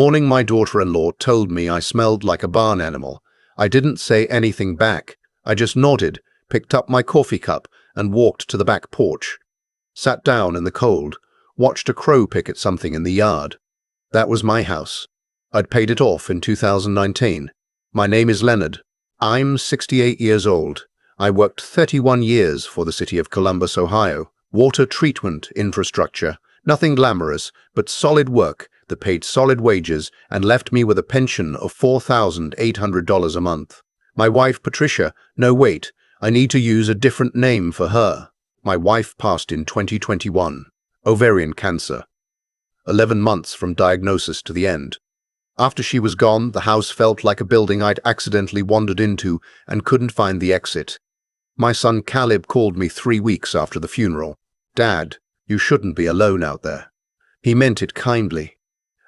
Morning, my daughter-in-law told me I smelled like a barn animal. I didn't say anything back. I just nodded, picked up my coffee cup, and walked to the back porch. Sat down in the cold, watched a crow pick at something in the yard. That was my house. I'd paid it off in 2019. My name is Leonard. I'm 68 years old. I worked 31 years for the city of Columbus, Ohio. Water treatment infrastructure. Nothing glamorous, but solid work that paid solid wages and left me with a pension of $4,800 a month. My wife, Patricia, no wait, I need to use a different name for her. My wife passed in 2021. Ovarian cancer. 11 months from diagnosis to the end. After she was gone, the house felt like a building I'd accidentally wandered into and couldn't find the exit. My son Caleb called me 3 weeks after the funeral. "Dad, you shouldn't be alone out there." He meant it kindly.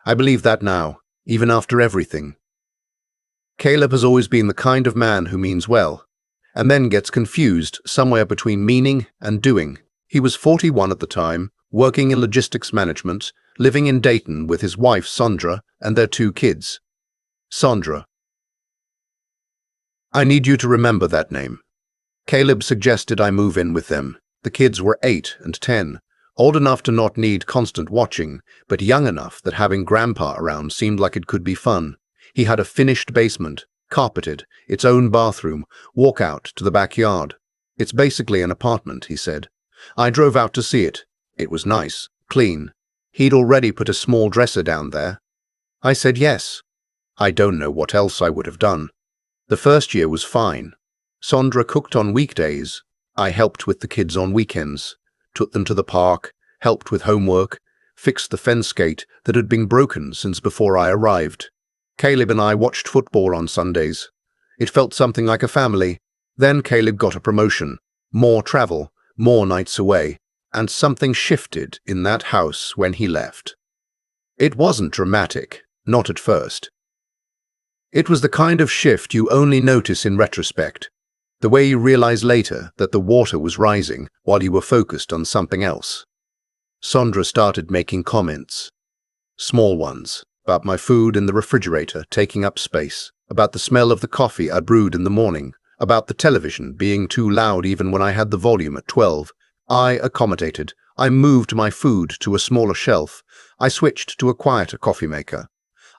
I believe that now, even after everything. Caleb has always been the kind of man who means well, and then gets confused somewhere between meaning and doing. He was 41 at the time, working in logistics management, living in Dayton with his wife Sandra and their 2 kids. Sandra. I need you to remember that name. Caleb suggested I move in with them. The kids were 8 and 10, old enough to not need constant watching, but young enough that having Grandpa around seemed like it could be fun. He had a finished basement, carpeted, its own bathroom, walk out to the backyard. "It's basically an apartment," he said. I drove out to see it. It was nice, clean. He'd already put a small dresser down there. I said yes. I don't know what else I would have done. The first year was fine. Sandra cooked on weekdays. I helped with the kids on weekends, took them to the park, helped with homework, fixed the fence gate that had been broken since before I arrived. Caleb and I watched football on Sundays. It felt something like a family. Then Caleb got a promotion, more travel, more nights away, and something shifted in that house when he left. It wasn't dramatic, not at first. It was the kind of shift you only notice in retrospect, the way you realize later that the water was rising while you were focused on something else. Sandra started making comments, small ones, about my food in the refrigerator taking up space, about the smell of the coffee I brewed in the morning, about the television being too loud even when I had the volume at 12. I accommodated. I moved my food to a smaller shelf. I switched to a quieter coffee maker.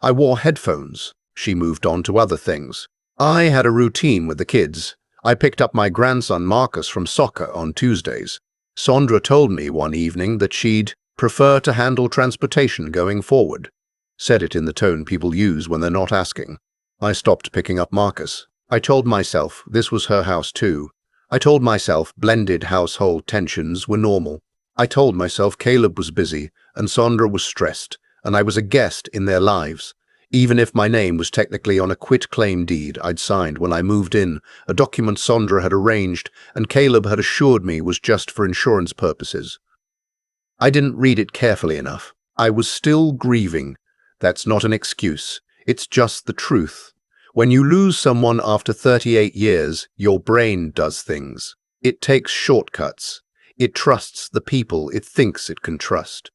I wore headphones. She moved on to other things. I had a routine with the kids. I picked up my grandson Marcus from soccer on Tuesdays. Sandra told me one evening that she'd prefer to handle transportation going forward. Said it in the tone people use when they're not asking. I stopped picking up Marcus. I told myself this was her house too. I told myself blended household tensions were normal. I told myself Caleb was busy and Sandra was stressed, and I was a guest in their lives. Even if my name was technically on a quit-claim deed I'd signed when I moved in, a document Sandra had arranged and Caleb had assured me was just for insurance purposes. I didn't read it carefully enough. I was still grieving. That's not an excuse. It's just the truth. When you lose someone after 38 years, your brain does things. It takes shortcuts. It trusts the people it thinks it can trust.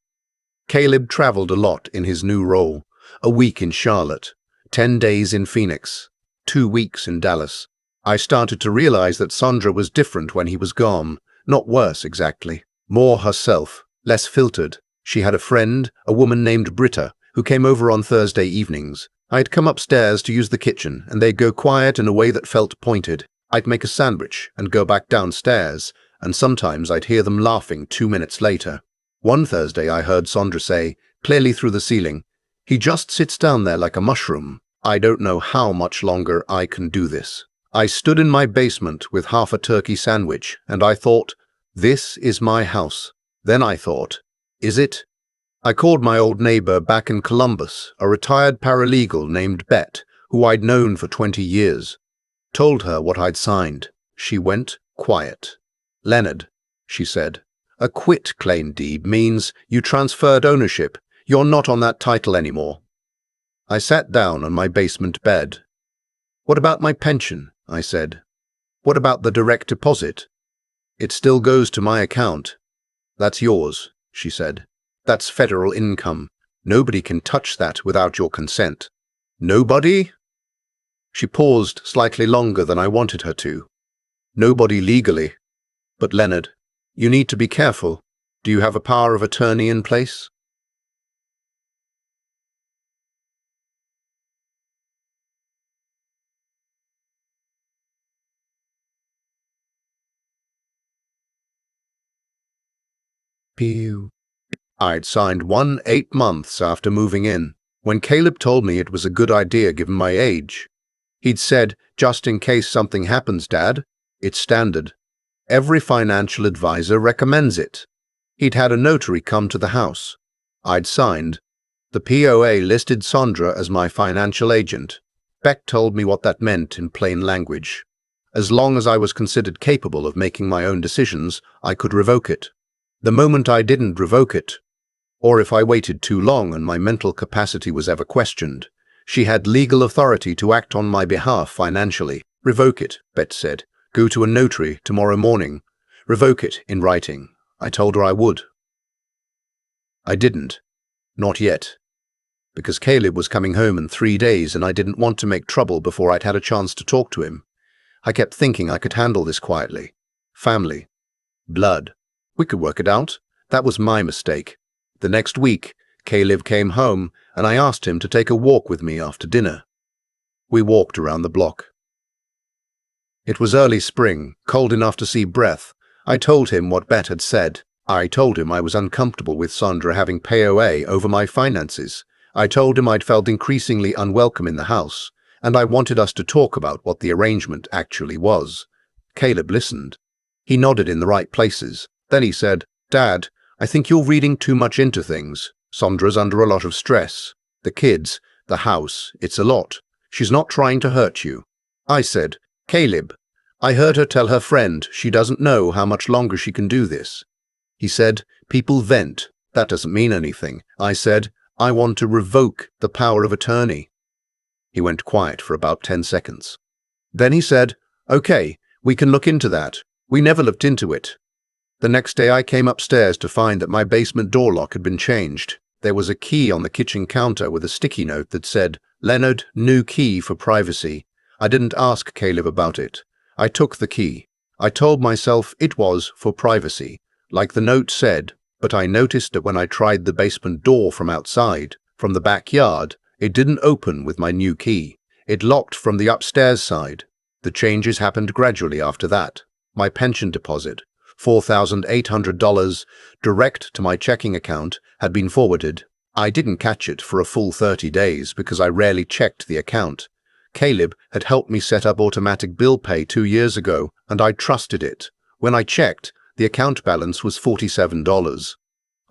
Caleb traveled a lot in his new role. A week in Charlotte, 10 days in Phoenix, 2 weeks in Dallas. I started to realize that Sandra was different when he was gone. Not worse, exactly. More herself, less filtered. She had a friend, a woman named Britta, who came over on Thursday evenings. I'd come upstairs to use the kitchen, and they'd go quiet in a way that felt pointed. I'd make a sandwich and go back downstairs, and sometimes I'd hear them laughing 2 minutes later. One Thursday I heard Sandra say, clearly through the ceiling, "He just sits down there like a mushroom. I don't know how much longer I can do this." I stood in my basement with half a turkey sandwich, and I thought, this is my house. Then I thought, is it? I called my old neighbor back in Columbus, a retired paralegal named Bet, who I'd known for 20 years. Told her what I'd signed. She went quiet. "Leonard," she said, "a quit-claim deed means you transferred ownership. You're not on that title anymore." I sat down on my basement bed. "What about my pension?" I said. "What about the direct deposit?" "It still goes to my account." "That's yours," she said. "That's federal income. Nobody can touch that without your consent. Nobody? She paused slightly longer than I wanted her to. Nobody legally. But Leonard, you need to be careful. Do you have a power of attorney in place? Pew. I'd signed one 8 months after moving in, when Caleb told me it was a good idea given my age. He'd said, just in case something happens, Dad, it's standard. Every financial advisor recommends it. He'd had a notary come to the house. I'd signed. The POA listed Sandra as my financial agent. Beck told me what that meant in plain language. As long as I was considered capable of making my own decisions, I could revoke it. The moment I didn't revoke it, or if I waited too long and my mental capacity was ever questioned, she had legal authority to act on my behalf financially. Revoke it, Bet said. Go to a notary tomorrow morning. Revoke it in writing. I told her I would. I didn't. Not yet. Because Caleb was coming home in 3 days and I didn't want to make trouble before I'd had a chance to talk to him. I kept thinking I could handle this quietly. Family. Blood. We could work it out. That was my mistake. The next week, Caleb came home and I asked him to take a walk with me after dinner. We walked around the block. It was early spring, cold enough to see breath. I told him what Bet had said. I told him I was uncomfortable with Sandra having POA over my finances. I told him I'd felt increasingly unwelcome in the house, and I wanted us to talk about what the arrangement actually was. Caleb listened. He nodded in the right places. Then he said, Dad, I think you're reading too much into things. Sandra's under a lot of stress. The kids, the house, it's a lot. She's not trying to hurt you. I said, Caleb, I heard her tell her friend she doesn't know how much longer she can do this. He said, people vent. That doesn't mean anything. I said, I want to revoke the power of attorney. He went quiet for about 10 seconds. Then he said, okay, we can look into that. We never looked into it. The next day I came upstairs to find that my basement door lock had been changed. There was a key on the kitchen counter with a sticky note that said, Leonard, new key for privacy. I didn't ask Caleb about it. I took the key. I told myself it was for privacy, like the note said, but I noticed that when I tried the basement door from outside, from the backyard, it didn't open with my new key. It locked from the upstairs side. The changes happened gradually after that. My pension deposit, $4,800, direct to my checking account, had been forwarded. I didn't catch it for a full 30 days because I rarely checked the account. Caleb had helped me set up automatic bill pay 2 years ago, and I trusted it. When I checked, the account balance was $47.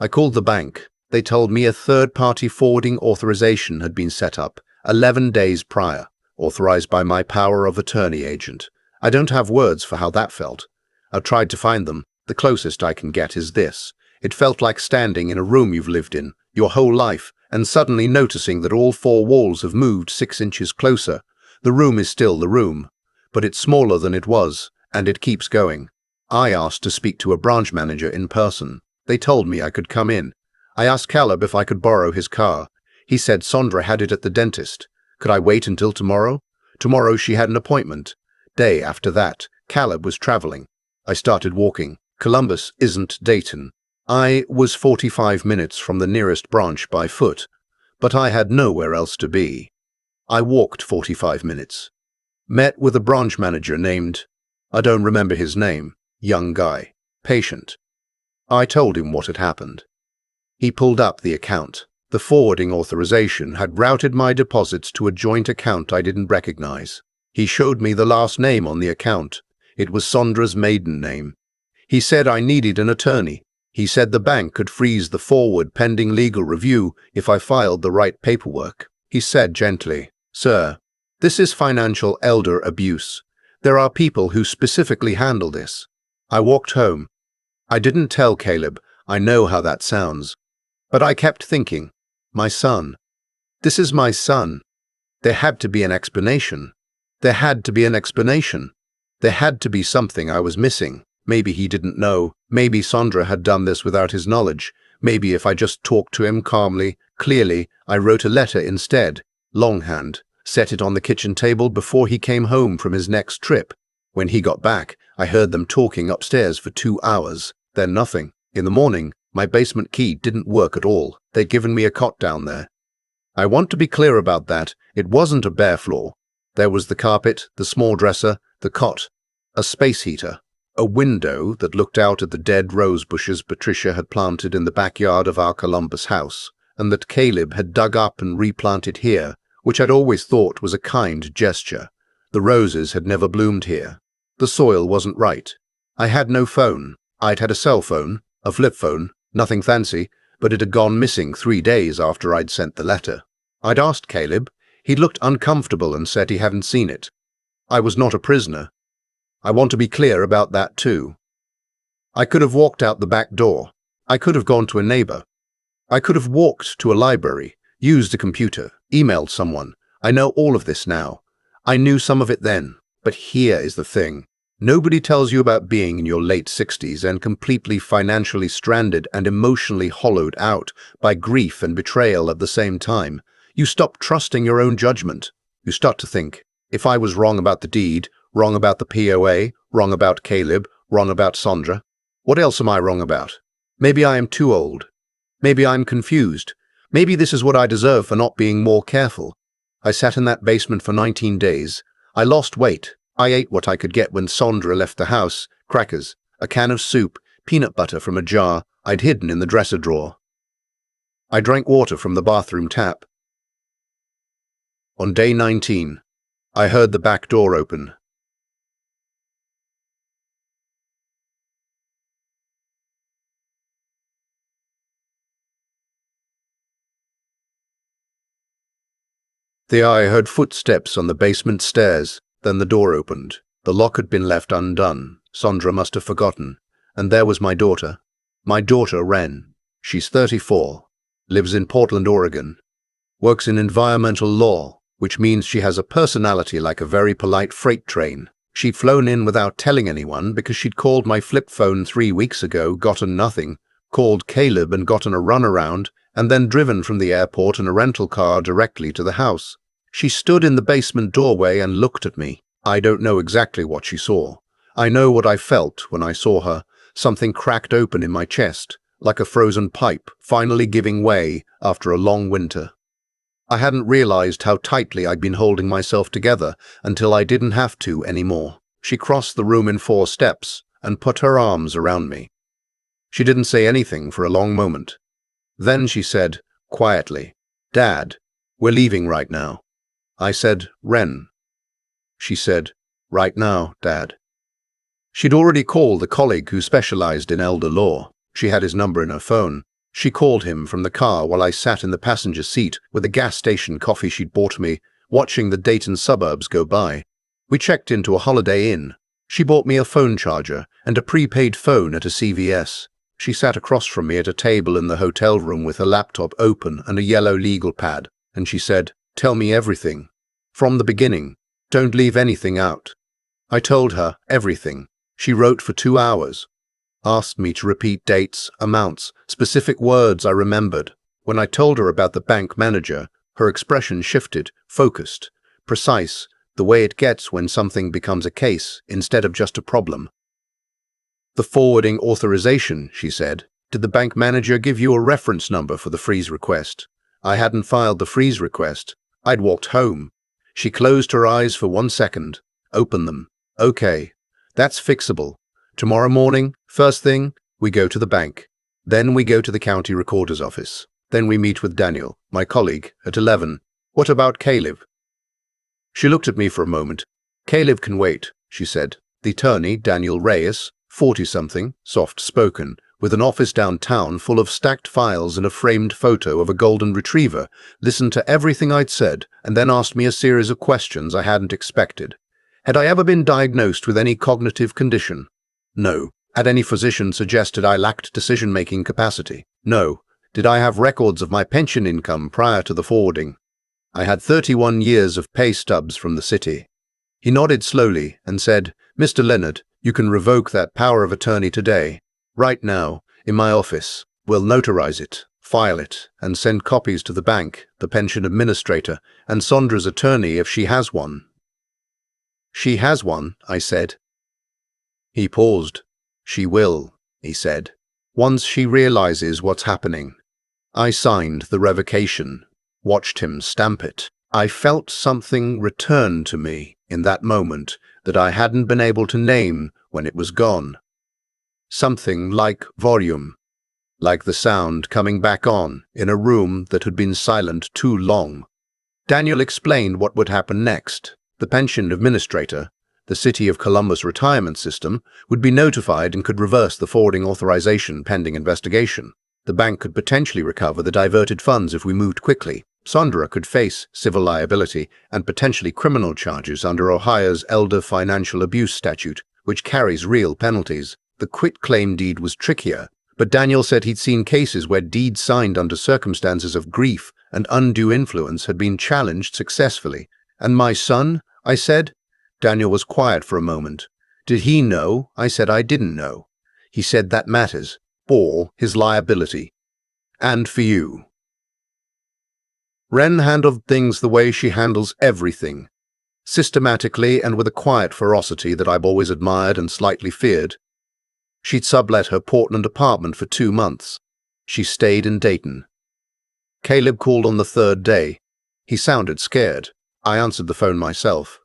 I called the bank. They told me a third-party forwarding authorization had been set up 11 days prior, authorized by my power of attorney agent. I don't have words for how that felt. I've tried to find them. The closest I can get is this. It felt like standing in a room you've lived in your whole life and suddenly noticing that all 4 walls have moved 6 inches closer. The room is still the room, but it's smaller than it was, and it keeps going. I asked to speak to a branch manager in person. They told me I could come in. I asked Caleb if I could borrow his car. He said Sandra had it at the dentist. Could I wait until tomorrow? Tomorrow she had an appointment. Day after that, Caleb was traveling. I started walking. Columbus isn't Dayton. I was 45 minutes from the nearest branch by foot, but I had nowhere else to be. I walked 45 minutes. Met with a branch manager named, I don't remember his name, young guy, patient. I told him what had happened. He pulled up the account. The forwarding authorization had routed my deposits to a joint account I didn't recognize. He showed me the last name on the account. It was Sandra's maiden name. He said I needed an attorney. He said the bank could freeze the forward pending legal review if I filed the right paperwork. He said gently, Sir, this is financial elder abuse. There are people who specifically handle this. I walked home. I didn't tell Caleb. I know how that sounds. But I kept thinking, my son. This is my son. There had to be an explanation. There had to be an explanation. There had to be something I was missing. Maybe he didn't know. Maybe Sandra had done this without his knowledge. Maybe if I just talked to him calmly, Clearly, I wrote a letter instead, longhand, set it on the kitchen table before he came home from his next trip. When he got back, I heard them talking upstairs for 2 hours, then nothing. In the morning, my basement key didn't work at all. They'd given me a cot down there. I want to be clear about that. It wasn't a bare floor. There was the carpet, the small dresser, the cot, a space heater, a window that looked out at the dead rose bushes Patricia had planted in the backyard of our Columbus house, and that Caleb had dug up and replanted here, which I'd always thought was a kind gesture. The roses had never bloomed here. The soil wasn't right. I had no phone. I'd had a cell phone, a flip phone, nothing fancy, but it had gone missing 3 days after I'd sent the letter. I'd asked Caleb. He looked uncomfortable and said he hadn't seen it. I was not a prisoner. I want to be clear about that too. I could have walked out the back door. I could have gone to a neighbor. I could have walked to a library, used a computer, emailed someone. I know all of this now. I knew some of it then, but here is the thing. Nobody tells you about being in your late 60s and completely financially stranded and emotionally hollowed out by grief and betrayal at the same time. You stop trusting your own judgment. You start to think, if I was wrong about the deed, wrong about the POA, wrong about Caleb, wrong about Sandra, what else am I wrong about? Maybe I am too old. Maybe I'm confused. Maybe this is what I deserve for not being more careful. I sat in that basement for 19 days. I lost weight. I ate what I could get when Sandra left the house, crackers, a can of soup, peanut butter from a jar I'd hidden in the dresser drawer. I drank water from the bathroom tap. On day 19, I heard the back door open. I heard footsteps on the basement stairs, then the door opened. The lock had been left undone. Sandra must have forgotten. And there was my daughter. My daughter, Ren. She's 34, lives in Portland, Oregon, works in environmental law, which means she has a personality like a very polite freight train. She'd flown in without telling anyone because she'd called my flip phone 3 weeks ago, gotten nothing, called Caleb and gotten a runaround, and then driven from the airport in a rental car directly to the house. She stood in the basement doorway and looked at me. I don't know exactly what she saw. I know what I felt when I saw her. Something cracked open in my chest, like a frozen pipe finally giving way after a long winter. I hadn't realized how tightly I'd been holding myself together until I didn't have to anymore. She crossed the room in 4 steps and put her arms around me. She didn't say anything for a long moment. Then she said, quietly, "Dad, we're leaving right now." I said, "Ren." She said, "Right now, Dad." She'd already called a colleague who specialized in elder law. She had his number in her phone. She called him from the car while I sat in the passenger seat with the gas station coffee she'd bought me, watching the Dayton suburbs go by. We checked into a Holiday Inn. She bought me a phone charger and a prepaid phone at a CVS. She sat across from me at a table in the hotel room with her laptop open and a yellow legal pad, and she said, "Tell me everything. From the beginning. Don't leave anything out." I told her everything. She wrote for 2 hours. Asked me to repeat dates, amounts, specific words I remembered. When I told her about the bank manager, her expression shifted, focused, precise, the way it gets when something becomes a case instead of just a problem. "The forwarding authorization," she said. "Did the bank manager give you a reference number for the freeze request?" I hadn't filed the freeze request. I'd walked home. She closed her eyes for 1 second, opened them. "Okay, that's fixable. Tomorrow morning, first thing, we go to the bank. Then we go to the county recorder's office. Then we meet with Daniel, my colleague, at 11. What about Caleb?" She looked at me for a moment. "Caleb can wait," she said. The attorney, Daniel Reyes, 40-something, soft-spoken, with an office downtown full of stacked files and a framed photo of a golden retriever, listened to everything I'd said and then asked me a series of questions I hadn't expected. Had I ever been diagnosed with any cognitive condition? No. Had any physician suggested I lacked decision-making capacity? No. Did I have records of my pension income prior to the forwarding? I had 31 years of pay stubs from the city. He nodded slowly and said, "Mr. Leonard, you can revoke that power of attorney today. Right now, in my office. We'll notarize it. File it and send copies to the bank, the pension administrator, and Sondra's attorney if she has one. She has one, I said. He paused. She will, he said, once she realizes what's happening. I signed the revocation, watched him stamp it. I felt something return to me in that moment that I hadn't been able to name when it was gone. Something like volume, like the sound coming back on in a room that had been silent too long. Daniel explained what would happen next. The pension administrator, the City of Columbus retirement system, would be notified and could reverse the forwarding authorization pending investigation. The bank could potentially recover the diverted funds if we moved quickly. Sondra could face civil liability and potentially criminal charges under Ohio's Elder Financial Abuse Statute, which carries real penalties. The quitclaim deed was trickier, but Daniel said he'd seen cases where deeds signed under circumstances of grief and undue influence had been challenged successfully. And my son? I said. Daniel was quiet for a moment. Did he know? I said I didn't know. He said that matters. For his liability. And for you. Ren handled things the way she handles everything. Systematically and with a quiet ferocity that I've always admired and slightly feared. She'd sublet her Portland apartment for 2 months. She stayed in Dayton. Caleb called on the 3rd day. He sounded scared. I answered the phone myself.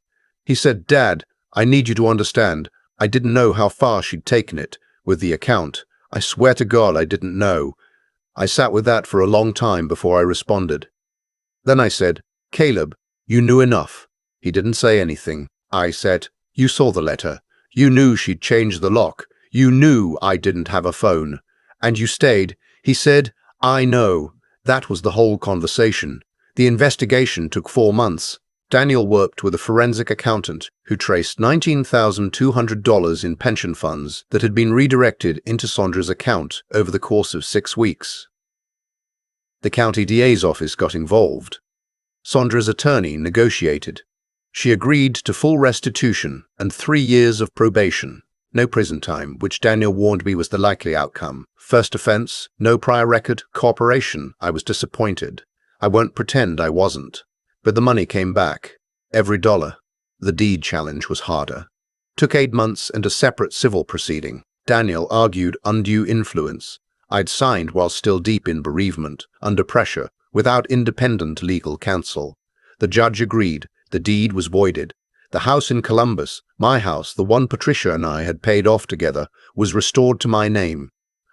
He said, "Dad, I need you to understand. I didn't know how far she'd taken it with the account. I swear to God I didn't know." I sat with that for a long time before I responded. Then I said, "Caleb, you knew enough." He didn't say anything. I said, "You saw the letter. You knew she'd changed the lock. You knew I didn't have a phone. And you stayed." He said, "I know." That was the whole conversation. The investigation took 4 months. Daniel worked with a forensic accountant who traced $19,200 in pension funds that had been redirected into Sondra's account over the course of 6 weeks. The county DA's office got involved. Sondra's attorney negotiated. She agreed to full restitution and 3 years of probation. No prison time, which Daniel warned me was the likely outcome. First offense, no prior record, cooperation. I was disappointed. I won't pretend I wasn't. But the money came back. Every dollar. The deed challenge was harder. Took 8 months and a separate civil proceeding. Daniel argued undue influence. I'd signed while still deep in bereavement, under pressure, without independent legal counsel. The judge agreed. The deed was voided. The house in Columbus, my house, the one Patricia and I had paid off together, was restored to my name.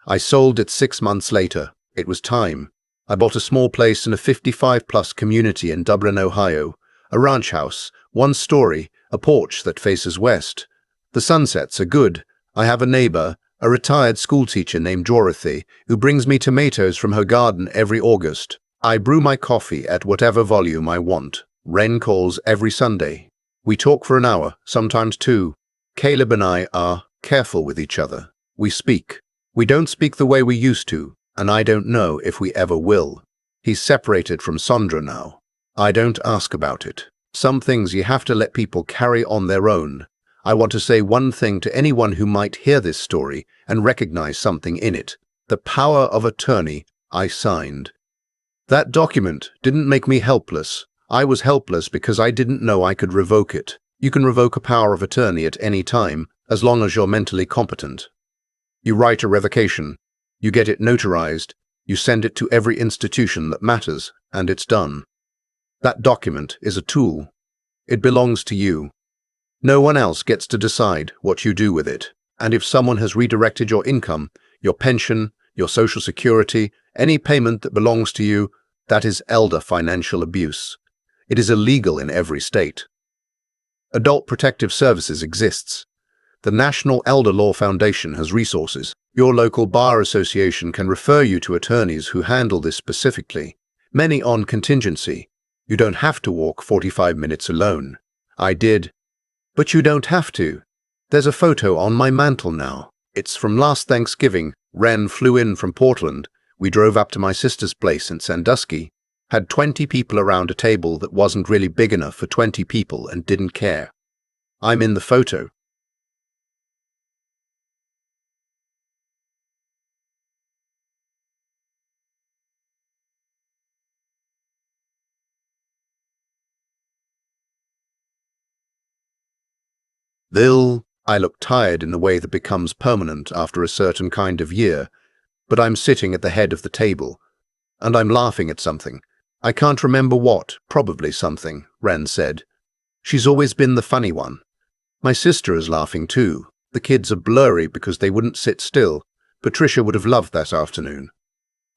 I sold it 6 months later. It was time. I bought a small place in a 55-plus community in Dublin, Ohio, a ranch house, 1 story, a porch that faces west. The sunsets are good. I have a neighbor, a retired schoolteacher named Dorothy, who brings me tomatoes from her garden every August. I brew my coffee at whatever volume I want. Ren calls every Sunday. We talk for an hour, sometimes 2. Caleb and I are careful with each other. We speak. We don't speak the way we used to, and I don't know if we ever will. He's separated from Sondra now. I don't ask about it. Some things you have to let people carry on their own. I want to say one thing to anyone who might hear this story and recognize something in it. The power of attorney I signed. That document didn't make me helpless. I was helpless because I didn't know I could revoke it. You can revoke a power of attorney at any time, as long as you're mentally competent. You write a revocation. You get it notarized. You send it to every institution that matters, and it's done. That document is a tool. It belongs to you. No one else gets to decide what you do with it. And if someone has redirected your income, your pension, your social security, any payment that belongs to you, that is elder financial abuse. It is illegal in every state. Adult Protective Services exists. The National Elder Law Foundation has resources. Your local bar association can refer you to attorneys who handle this specifically. Many on contingency. You don't have to walk 45 minutes alone. I did. But you don't have to. There's a photo on my mantle now. It's from last Thanksgiving. Ren flew in from Portland. We drove up to my sister's place in Sandusky. Had 20 people around a table that wasn't really big enough for 20 people and didn't care. I'm in the photo. I look tired in the way that becomes permanent after a certain kind of year, but I'm sitting at the head of the table, and I'm laughing at something. I can't remember what, probably something, Ren said. She's always been the funny one. My sister is laughing too. The kids are blurry because they wouldn't sit still. Patricia would have loved that afternoon.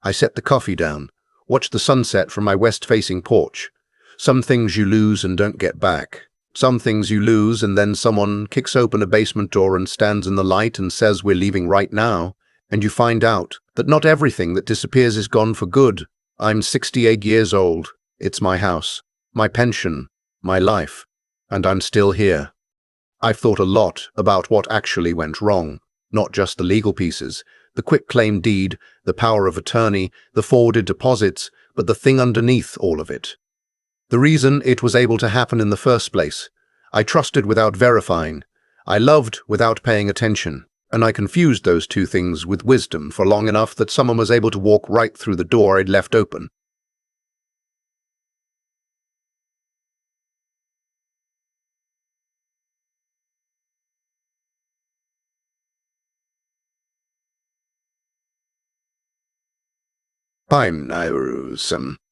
I set the coffee down, watched the sunset from my west-facing porch. Some things you lose and don't get back. Some things you lose and then someone kicks open a basement door and stands in the light and says we're leaving right now, and you find out that not everything that disappears is gone for good. I'm 68 years old. It's my house, my pension, my life, and I'm still here. I've thought a lot about what actually went wrong, not just the legal pieces, the quitclaim deed, the power of attorney, the forwarded deposits, but the thing underneath all of it. The reason it was able to happen in the first place. I trusted without verifying. I loved without paying attention, and I confused those two things with wisdom for long enough that someone was able to walk right through the door I'd left open.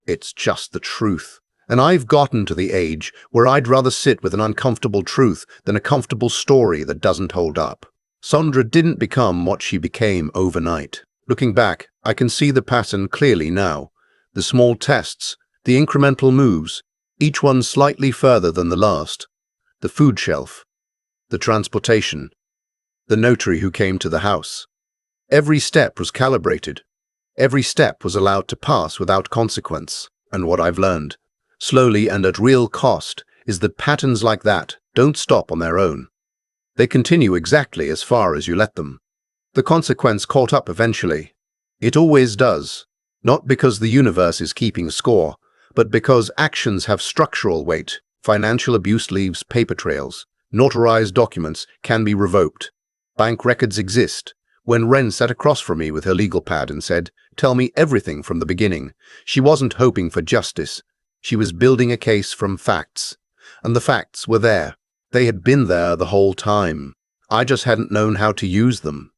It's just the truth. And I've gotten to the age where I'd rather sit with an uncomfortable truth than a comfortable story that doesn't hold up. Sandra didn't become what she became overnight. Looking back, I can see the pattern clearly now. The small tests, the incremental moves, each one slightly further than the last. The food shelf, the transportation, the notary who came to the house. Every step was calibrated. Every step was allowed to pass without consequence. And what I've learned, slowly and at real cost, is that patterns like that don't stop on their own. They continue exactly as far as you let them. The consequence caught up eventually. It always does, not because the universe is keeping score, but because actions have structural weight. Financial abuse leaves paper trails. Notarized documents can be revoked. Bank records exist. When Ren sat across from me with her legal pad and said, "Tell me everything from the beginning," she wasn't hoping for justice. She was building a case from facts. And the facts were there. They had been there the whole time. I just hadn't known how to use them.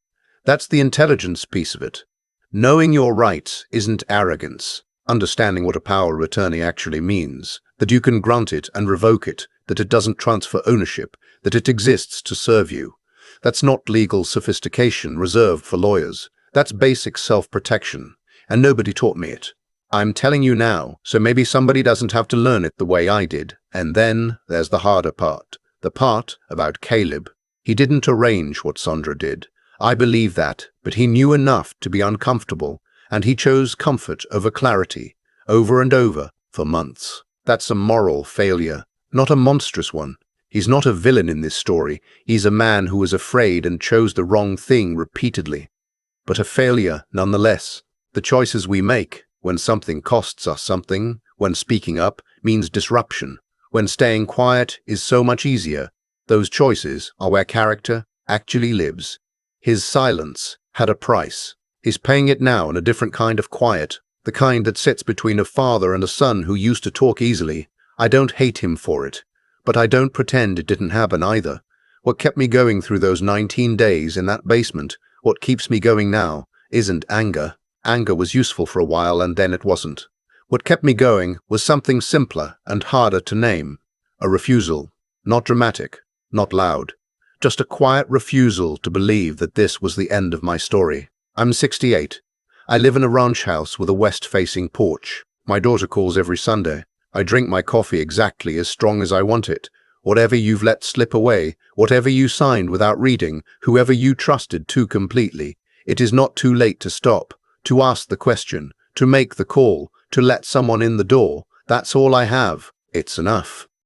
That's the intelligence piece of it. Knowing your rights isn't arrogance. Understanding what a power of attorney actually means, that you can grant it and revoke it, that it doesn't transfer ownership, that it exists to serve you. That's not legal sophistication reserved for lawyers. That's basic self-protection, and nobody taught me it. I'm telling you now, so maybe somebody doesn't have to learn it the way I did. And then there's the harder part. The part about Caleb. He didn't arrange what Sandra did. I believe that, but he knew enough to be uncomfortable, and he chose comfort over clarity, over and over, for months. That's a moral failure, not a monstrous one. He's not a villain in this story. He's a man who was afraid and chose the wrong thing repeatedly. But a failure, nonetheless. The choices we make, when something costs us something, when speaking up means disruption, when staying quiet is so much easier, those choices are where character actually lives. His silence had a price. He's paying it now in a different kind of quiet, the kind that sits between a father and a son who used to talk easily. I don't hate him for it. But I don't pretend it didn't happen either. What kept me going through those 19 days in that basement, what keeps me going now, isn't anger. Anger was useful for a while and then it wasn't. What kept me going was something simpler and harder to name. A refusal. Not dramatic, not loud. Just a quiet refusal to believe that this was the end of my story. I'm 68. I live in a ranch house with a west-facing porch. My daughter calls every Sunday. I drink my coffee exactly as strong as I want it. Whatever you've let slip away, whatever you signed without reading, whoever you trusted too completely, it is not too late to stop, to ask the question, to make the call, to let someone in the door. That's all I have. It's enough.